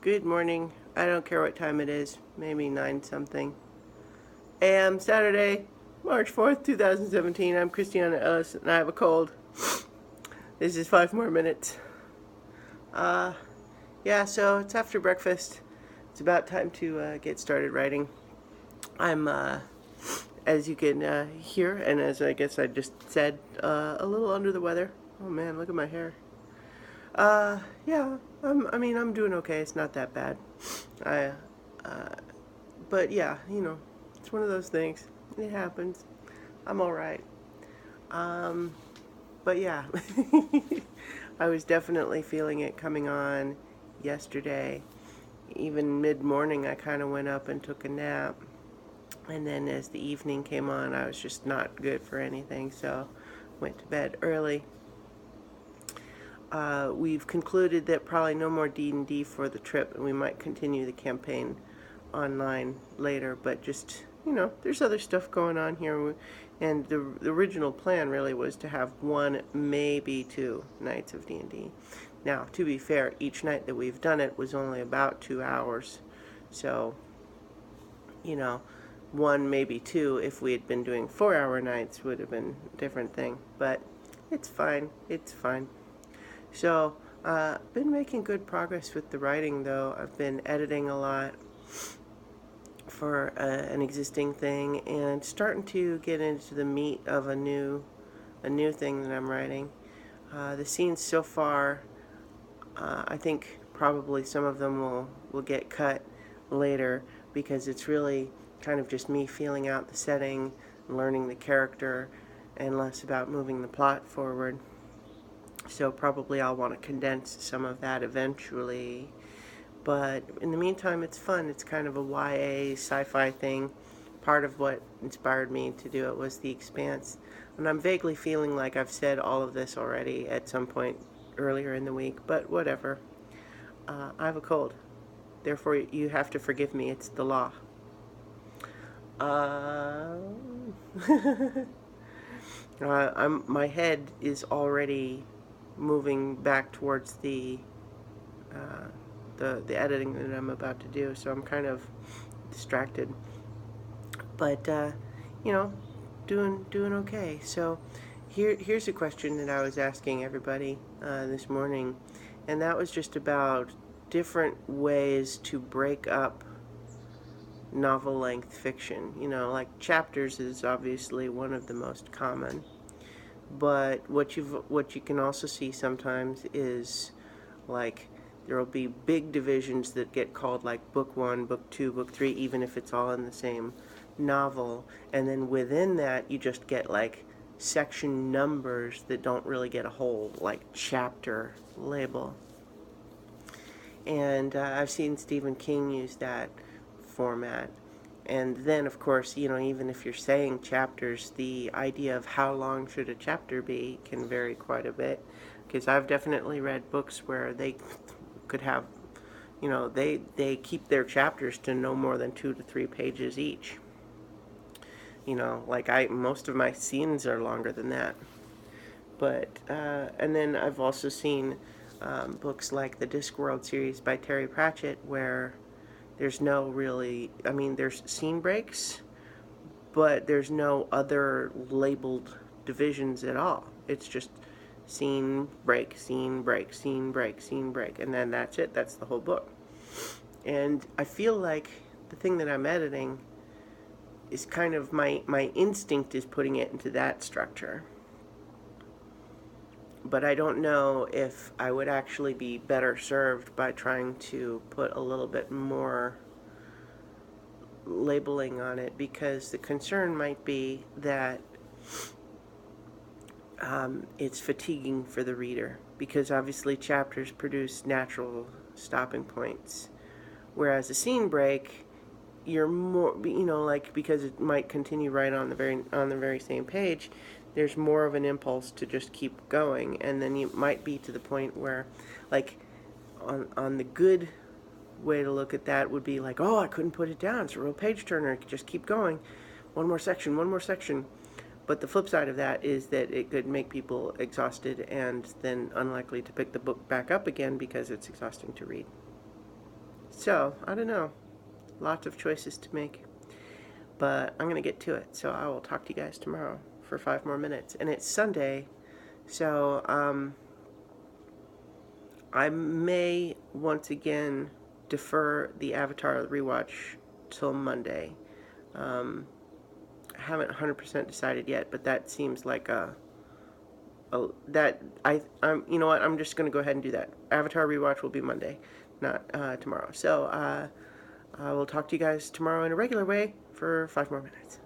Good morning. I don't care what time it is. Maybe 9 something. AM Saturday, March 4th, 2017. I'm Christiana Ellis and I have a cold. This is 5 more minutes. Yeah, so it's after breakfast. It's about time to get started writing. I'm, as you can hear, and as I guess I just said, a little under the weather. Oh man, look at my hair. Yeah, I'm doing okay. It's not that bad. I, but yeah, it's one of those things. It happens. I'm all right. Um, but yeah, I was definitely feeling it coming on yesterday. Even mid-morning, I kind of went up and took a nap. And then as the evening came on, I was just not good for anything, so went to bed early. We've concluded that probably no more D&D for the trip, and we might continue the campaign online later, but just, there's other stuff going on here, and the original plan really was to have one, maybe 2 nights of D&D. Now, to be fair, each night that we've done it was only about 2 hours, so, 1, maybe 2, if we had been doing 4-hour nights would have been a different thing, but it's fine. So, been making good progress with the writing, though. I've been editing a lot for an existing thing and starting to get into the meat of a new thing that I'm writing. The scenes so far, I think probably some of them will get cut later because it's really kind of just me feeling out the setting, learning the character, and less about moving the plot forward. So probably I'll want to condense some of that eventually. But in the meantime, it's fun. It's kind of a YA sci-fi thing. Part of what inspired me to do it was The Expanse. And I'm vaguely feeling like I've said all of this already at some point earlier in the week, but whatever. I have a cold. Therefore, you have to forgive me. It's the law. My head is already moving back towards the editing that I'm about to do, so I'm kind of distracted. But doing okay. So here's a question that I was asking everybody this morning, and that was just about different ways to break up novel-length fiction. Like chapters is obviously one of the most common, but what you can also see sometimes is like there will be big divisions that get called like book 1, book 2, book 3, even if it's all in the same novel, and then within that you just get like section numbers that don't really get a whole like chapter label. And I've seen Stephen King use that format. And then, of course, even if you're saying chapters, the idea of how long should a chapter be can vary quite a bit. Because I've definitely read books where they could have, they keep their chapters to no more than 2 to 3 pages each. Most of my scenes are longer than that. But, and then I've also seen books like the Discworld series by Terry Pratchett where there's no really, there's scene breaks, but there's no other labeled divisions at all. It's just scene break, scene break, scene break, scene break, and then that's it. That's the whole book. And I feel like the thing that I'm editing is kind of my instinct is putting it into that structure. But I don't know if I would actually be better served by trying to put a little bit more labeling on it, because the concern might be that it's fatiguing for the reader, because obviously chapters produce natural stopping points, whereas a scene break, you're more, because it might continue right on the very same page, there's more of an impulse to just keep going, and then you might be to the point where, like, on the good way to look at that would be like, oh, I couldn't put it down, it's a real page turner, just keep going, one more section. But the flip side of that is that it could make people exhausted and then unlikely to pick the book back up again because it's exhausting to read. So, I don't know. Lots of choices to make. But I'm going to get to it. So I will talk to you guys tomorrow for 5 more minutes. And it's Sunday. So I may once again defer the Avatar rewatch till Monday. I haven't 100% decided yet, but that seems like I'm you know what, I'm just going to go ahead and do that. Avatar rewatch will be Monday, not tomorrow. So I will talk to you guys tomorrow in a regular way for 5 more minutes.